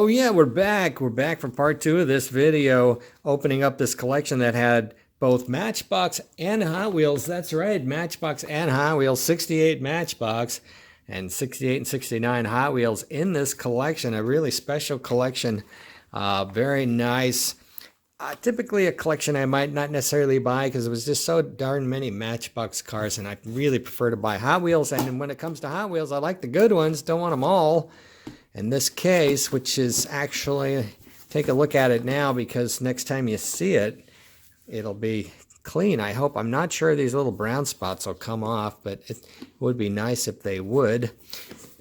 Oh yeah, we're back. We're back for part two of this video, opening up this collection that had both Matchbox and Hot Wheels. That's right, Matchbox and Hot Wheels, 68 Matchbox and 68 and 69 Hot Wheels in this collection. A really special collection, very nice. Typically a collection I might not necessarily buy because it was just so darn many Matchbox cars, and I really prefer to buy Hot Wheels. And when it comes to Hot Wheels, I like the good ones, don't want them all. In this case, which is actually, take a look at it now because next time you see it, it'll be clean. I hope. I'm not sure these little brown spots will come off, but it would be nice if they would.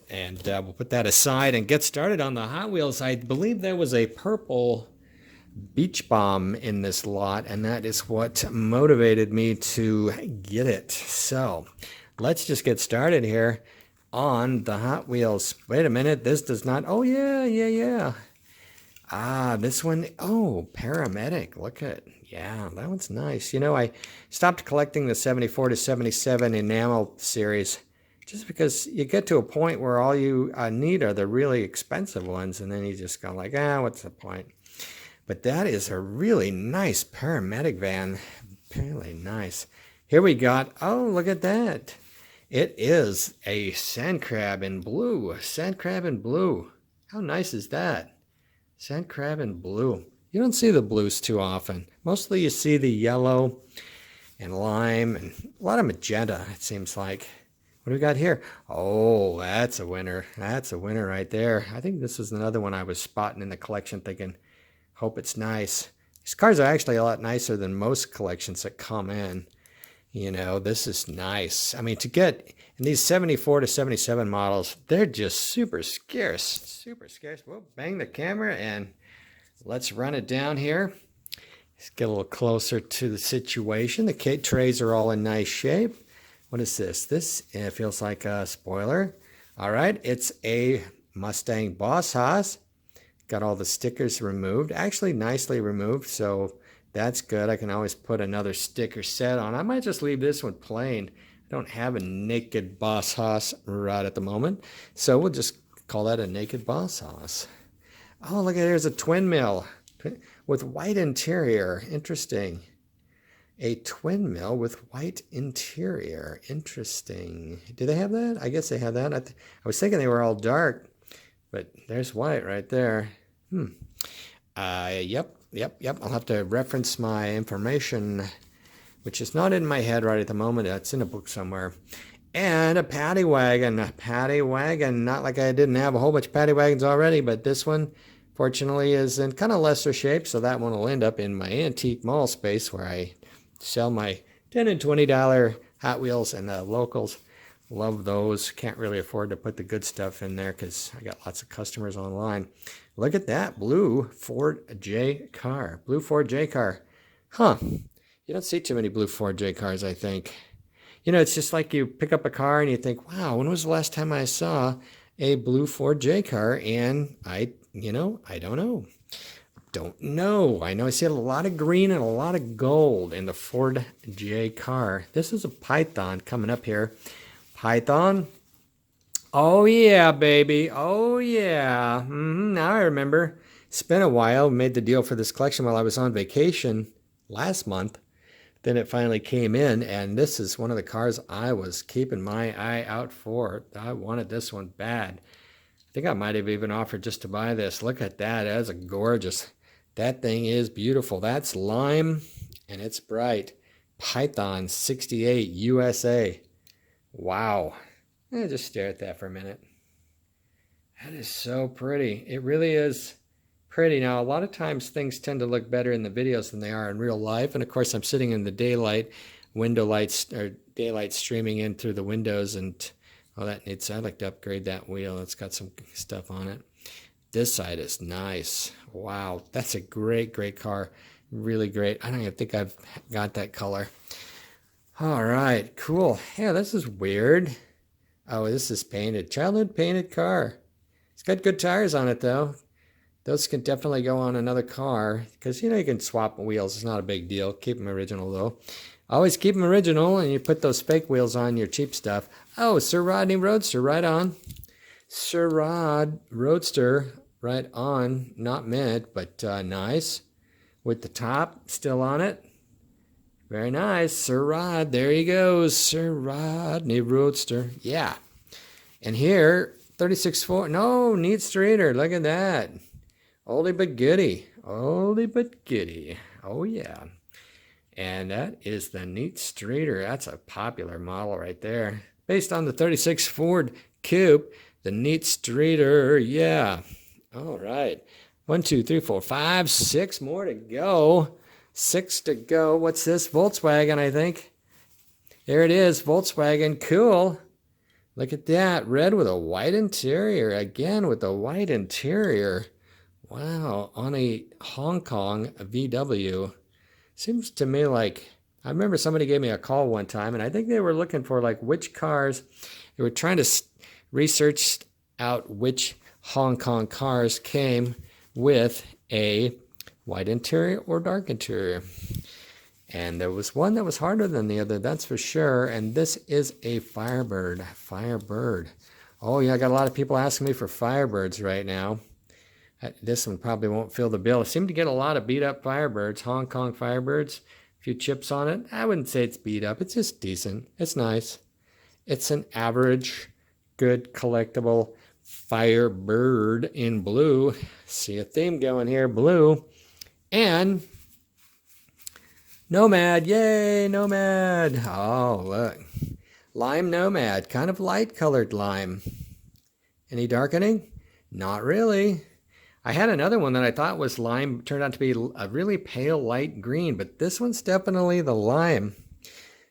And we'll put that aside and get started on the Hot Wheels. I believe there was a purple Beach Bomb in this lot, and that is what motivated me to get it. So let's just get started here on the Hot Wheels. Wait a minute, this does not, oh yeah. This one, oh, paramedic, look at, yeah, that one's nice. You know, I stopped collecting the 74 to 77 enamel series just because you get to a point where all you need are the really expensive ones, and then you just go like, what's the point? But that is a really nice paramedic van, really nice. Here we got, oh, look at that. It is a sand crab in blue. Sand crab in blue. How nice is that? Sand crab in blue. You don't see the blues too often. Mostly you see the yellow and lime and a lot of magenta, it seems like. What do we got here? Oh, that's a winner. That's a winner right there. I think this is another one I was spotting in the collection thinking, hope it's nice. These cars are actually a lot nicer than most collections that come in. You know, this is nice. I mean, to get in these 74 to 77 models, they're just super scarce. Super scarce. We'll bang the camera and let's run it down here. Let's get a little closer to the situation. The K trays are all in nice shape. What is this? This feels like a spoiler. All right, it's a Mustang Boss Hoss. Got all the stickers removed. Actually, nicely removed, so that's good. I can always put another sticker set on. I might just leave this one plain. I don't have a naked Boss Hoss right at the moment, so we'll just call that a naked Boss Hoss. Oh, look at there's a twin mill with white interior. Interesting. A twin mill with white interior. Interesting. Do they have that? I guess they have that. I was thinking they were all dark, but there's white right there. Yep. I'll have to reference my information, which is not in my head right at the moment. It's in a book somewhere. And a paddy wagon. A paddy wagon. Not like I didn't have a whole bunch of paddy wagons already, but this one, fortunately, is in kind of lesser shape. So that one will end up in my antique mall space where I sell my $10 and $20 Hot Wheels and the locals. Love those. Can't really afford to put the good stuff in there because I got lots of customers online. Look at that blue Ford J car. Blue Ford J car. Huh. You don't see too many blue Ford J cars, I think. You know, it's just like you pick up a car and you think, wow, when was the last time I saw a blue Ford J car? And I don't know. Don't know. I know I see a lot of green and a lot of gold in the Ford J car. This is a Python coming up here. Python. Oh yeah, baby. Oh yeah. Now I remember. It's been a while. Made the deal for this collection while I was on vacation last month. Then it finally came in, and this is one of the cars I was keeping my eye out for. I wanted this one bad. I think I might have even offered just to buy this. Look at that. That's a gorgeous. That thing is beautiful. That's lime, and it's bright. Python 68 USA. Wow. Just stare at that for a minute. That is so pretty. It really is pretty. Now, a lot of times things tend to look better in the videos than they are in real life. And of course, I'm sitting in the daylight, window lights, or daylight streaming in through the windows. And that needs, I'd like to upgrade that wheel. It's got some stuff on it. This side is nice. Wow. That's a great, great car. Really great. I don't even think I've got that color. All right, cool. Yeah, this is weird. Oh, this is painted. Childhood painted car. It's got good tires on it, though. Those can definitely go on another car because, you know, you can swap wheels. It's not a big deal. Keep them original, though. Always keep them original, and you put those fake wheels on your cheap stuff. Oh, Sir Rodney Roadster, right on. Sir Rod Roadster. right on. Not mint, but nice. With the top still on it. Very nice. Sir Rod, there he goes. Sir Rodney Roadster. Yeah. And here, 36 Ford. No, neat streeter. Look at that. Oldie but goodie. Oldie but goodie. Oh, yeah. And that is the neat streeter. That's a popular model right there. Based on the 36 Ford Coupe, the neat streeter. Yeah. All right. 1, 2, 3, 4, 5, 6 more to go. 6 to go. What's this? Volkswagen, I think. There it is. Volkswagen. Cool. Look at that. Red with a white interior. Again with the white interior. Wow. On a Hong Kong VW. Seems to me like, I remember somebody gave me a call one time, and I think they were looking for like which cars, they were trying to research out which Hong Kong cars came with a white interior or dark interior. And there was one that was harder than the other, that's for sure. And this is a Firebird. Firebird. Oh yeah, I got a lot of people asking me for Firebirds right now. This one probably won't fill the bill. I seem to get a lot of beat up Firebirds, Hong Kong Firebirds. A few chips on it. I wouldn't say it's beat up. It's just decent. It's nice. It's an average, good collectible Firebird in blue. See a theme going here, blue. And Nomad. Yay, Nomad. Oh, look. Lime Nomad. Kind of light colored lime. Any darkening? Not really. I had another one that I thought was lime, turned out to be a really pale light green, but this one's definitely the lime.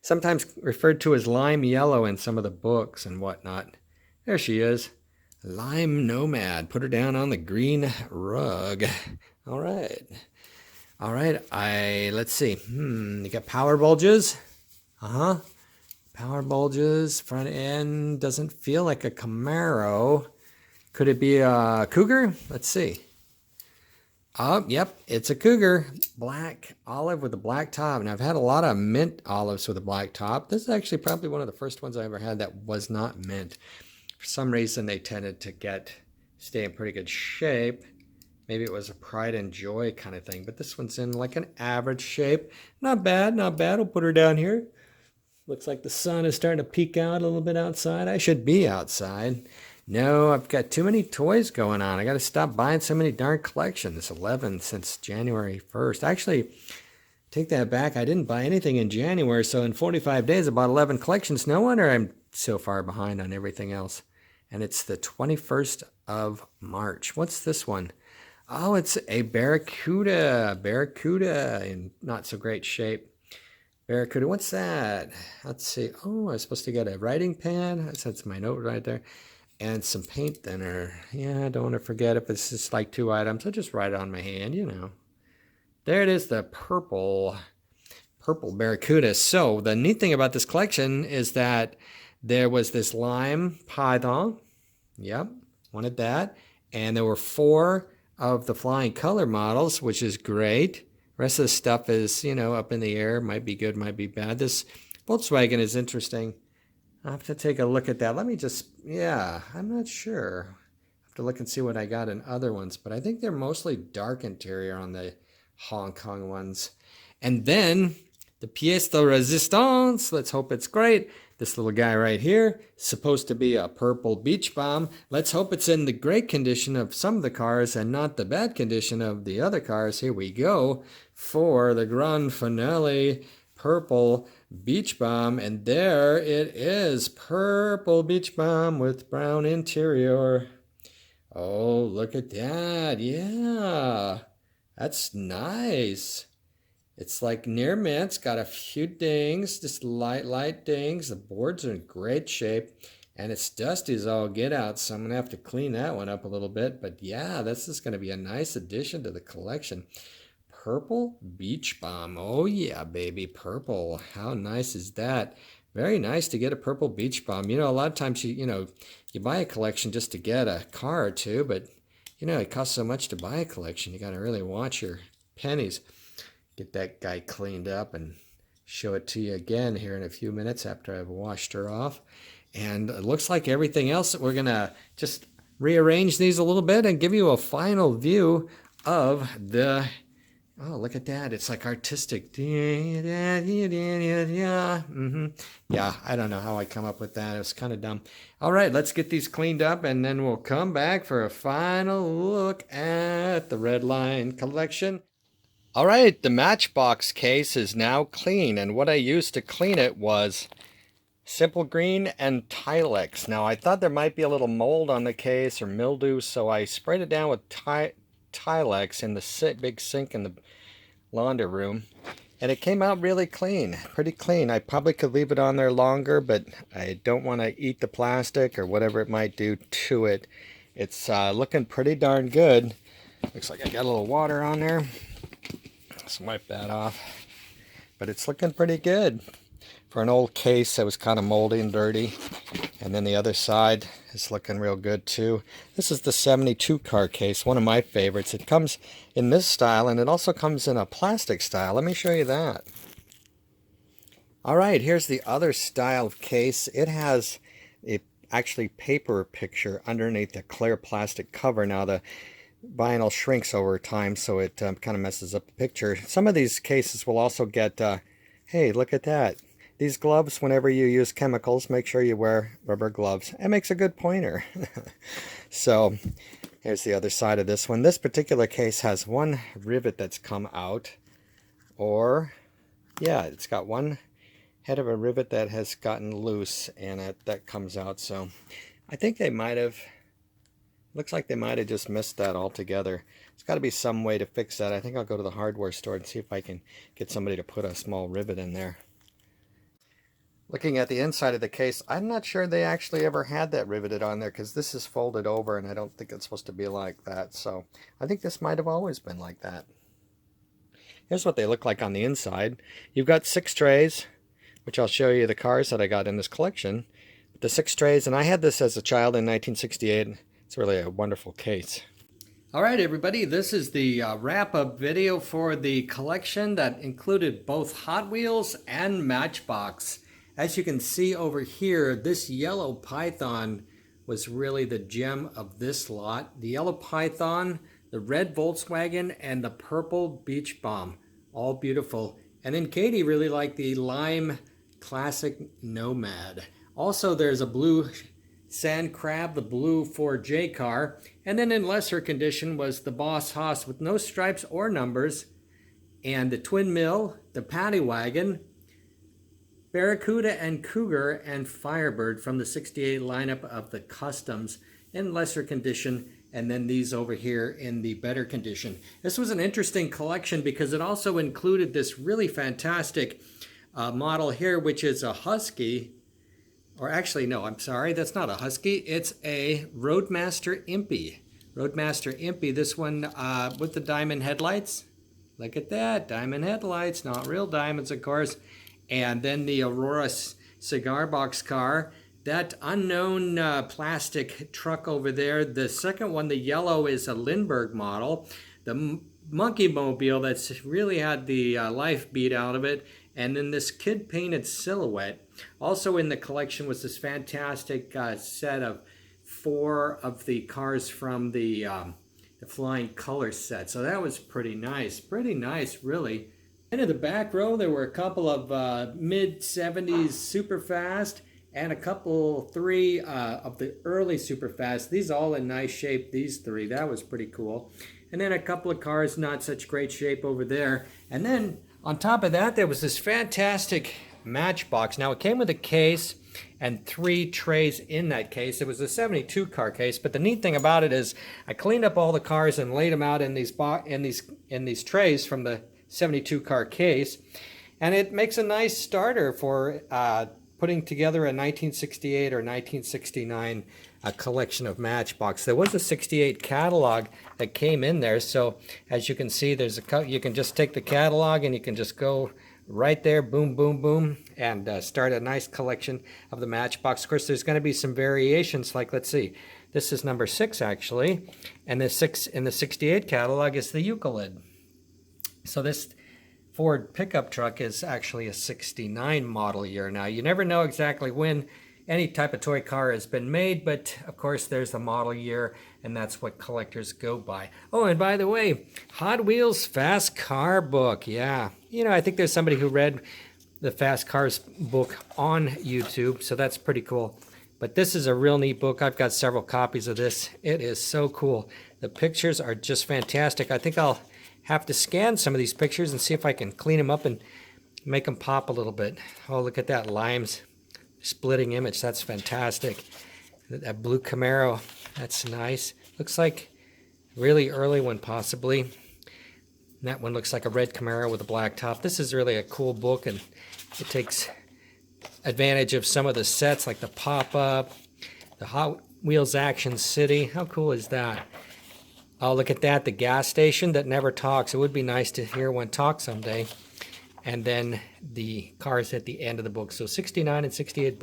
Sometimes referred to as lime yellow in some of the books and whatnot. There she is. Lime Nomad. Put her down on the green rug. All right. All right. Let's see. You got power bulges. Power bulges. Front end doesn't feel like a Camaro. Could it be a Cougar? Let's see. Oh, yep, it's a Cougar. Black olive with a black top. And I've had a lot of mint olives with a black top. This is actually probably one of the first ones I ever had that was not mint. For some reason, they tended to stay in pretty good shape. Maybe it was a pride and joy kind of thing. But this one's in like an average shape. Not bad, not bad. I'll put her down here. Looks like the sun is starting to peek out a little bit outside. I should be outside. No, I've got too many toys going on. I got to stop buying so many darn collections. 11 since January 1st. Actually, take that back. I didn't buy anything in January, so in 45 days I bought 11 collections. No wonder I'm so far behind on everything else. And it's the 21st of March. What's this one? Oh, it's a Barracuda. Barracuda in not so great shape. Barracuda, what's that? Let's see. Oh, I was supposed to get a writing pen. That's my note right there. And some paint thinner. Yeah, I don't want to forget if it's just like 2 items. I'll just write it on my hand, you know. There it is, the purple Barracuda. So the neat thing about this collection is that there was this lime python. Yep, wanted that. And there were 4 of the flying color models, which is great. The rest of the stuff is, you know, up in the air. Might be good, might be bad. This Volkswagen is interesting. I'll have to take a look at that. Let me just, yeah, I'm not sure. I have to look and see what I got in other ones, but I think they're mostly dark interior on the Hong Kong ones. And then the pièce de résistance, let's hope it's great. This little guy right here, supposed to be a purple beach bomb. Let's hope it's in the great condition of some of the cars and not the bad condition of the other cars. Here we go for the grand finale. Purple beach bomb, and there it is, purple beach bomb with brown interior. Oh, look at that. Yeah, that's nice. It's like near mint. It's got a few dings, just light dings. The boards are in great shape, and it's dusty as all get out, so I'm gonna have to clean that one up a little bit. But yeah, this is gonna be a nice addition to the collection. Purple beach bomb. Oh yeah, baby, purple. How nice is that? Very nice to get a purple beach bomb. You know, a lot of times you buy a collection just to get a car or two, but you know, it costs so much to buy a collection. You got to really watch your pennies. Get that guy cleaned up and show it to you again here in a few minutes after I've washed her off. And it looks like everything else that we're gonna just rearrange these a little bit and give you a final view of the, oh, look at that. It's like artistic. Yeah, I don't know how I come up with that. It was kind of dumb. All right, let's get these cleaned up, and then we'll come back for a final look at the Red Line collection. All right, the Matchbox case is now clean, and what I used to clean it was Simple Green and Tilex. Now, I thought there might be a little mold on the case or mildew, so I sprayed it down with Tilex in the big sink in the laundry room, and it came out really clean, pretty clean. I probably could leave it on there longer, but I don't want to eat the plastic or whatever it might do to it. It's looking pretty darn good. Looks like I got a little water on there. Let's wipe that off. But it's looking pretty good for an old case that was kind of moldy and dirty. And then the other side is looking real good too. This is the 72 car case, one of my favorites. It comes in this style, and it also comes in a plastic style. Let me show you that. All right, here's the other style of case. It has a actually paper picture underneath the clear plastic cover. Now the vinyl shrinks over time, so it kind of messes up the picture. Some of these cases will also get, hey, look at that. These gloves, whenever you use chemicals, make sure you wear rubber gloves. It makes a good pointer. So here's the other side of this one. This particular case has one rivet that's come out. Or, yeah, it's got one head of a rivet that has gotten loose, and that comes out. So I think they might have, looks like they might have just missed that altogether. There's got to be some way to fix that. I think I'll go to the hardware store and see if I can get somebody to put a small rivet in there. Looking at the inside of the case, I'm not sure they actually ever had that riveted on there, because this is folded over and I don't think it's supposed to be like that. So I think this might have always been like that. Here's what they look like on the inside. You've got 6 trays, which I'll show you the cars that I got in this collection. The 6 trays, and I had this as a child in 1968. It's really a wonderful case. All right, everybody, this is the wrap-up video for the collection that included both Hot Wheels and Matchbox. As you can see over here, this yellow Python was really the gem of this lot. The yellow Python, the red Volkswagen, and the purple Beach Bomb. All beautiful. And then Katie really liked the lime classic Nomad. Also, there's a blue Sand Crab, the blue 4J car. And then in lesser condition was the Boss Haas with no stripes or numbers. And the Twin Mill, the Paddy Wagon, Barracuda and Cougar, and Firebird from the 68 lineup of the Customs in lesser condition, and then these over here in the better condition. This was an interesting collection because it also included this really fantastic model here, which is a Husky, or actually no, I'm sorry, that's not a Husky, it's a Roadmaster Impy. Roadmaster Impy, this one with the diamond headlights. Look at that, diamond headlights, not real diamonds of course. And then the Aurora cigar box car, that unknown plastic truck over there. The second one, the yellow, is a Lindbergh model. The Monkey Mobile that's really had the life beat out of it. And then this kid painted silhouette. Also in the collection was this fantastic set of 4 of the cars from the Flying Colors set. So that was pretty nice really. And in the back row, there were a couple of mid-70s Superfast and a couple, 3 of the early Superfast. These all in nice shape, these 3. That was pretty cool. And then a couple of cars not such great shape over there. And then on top of that, there was this fantastic Matchbox. Now, it came with a case and 3 trays in that case. It was a 72 car case, but the neat thing about it is I cleaned up all the cars and laid them out in these trays from the 72 car case, and it makes a nice starter for putting together a 1968 or 1969 collection of Matchbox. There was a 68 catalog that came in there, so as you can see, there's you can just take the catalog and you can just go right there, boom, boom, boom, and start a nice collection of the Matchbox. Of course, there's going to be some variations, like let's see, this is number 6 actually, and the 6 in the 68 catalog is the Euclid. So this Ford pickup truck is actually a 69 model year. Now, you never know exactly when any type of toy car has been made, but of course there's the model year, and that's what collectors go by. Oh, and by the way, Hot Wheels Fast Car book. Yeah, you know, I think there's somebody who read the Fast Cars book on YouTube, so that's pretty cool. But this is a real neat book. I've got several copies of this. It is so cool. The pictures are just fantastic. I think I'll have to scan some of these pictures and see if I can clean them up and make them pop a little bit. Oh, look at that Limes splitting image. That's fantastic. That blue Camaro, that's nice. Looks like really early one possibly. And that one looks like a red Camaro with a black top. This is really a cool book, and it takes advantage of some of the sets like the pop-up, the Hot Wheels Action City. How cool is that? Oh, look at that, the gas station that never talks. It would be nice to hear one talk someday. And then the cars at the end of the book. So 69 and 68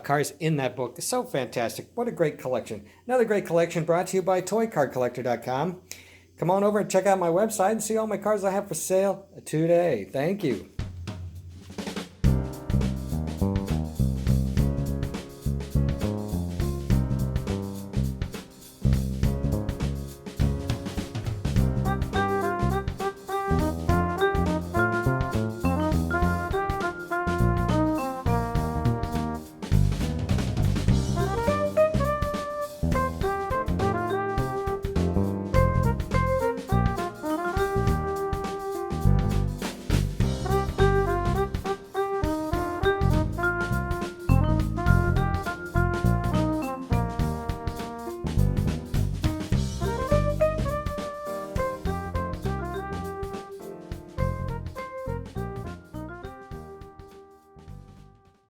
cars in that book. It's so fantastic. What a great collection. Another great collection brought to you by ToyCarCollector.com. Come on over and check out my website and see all my cars I have for sale today. Thank you.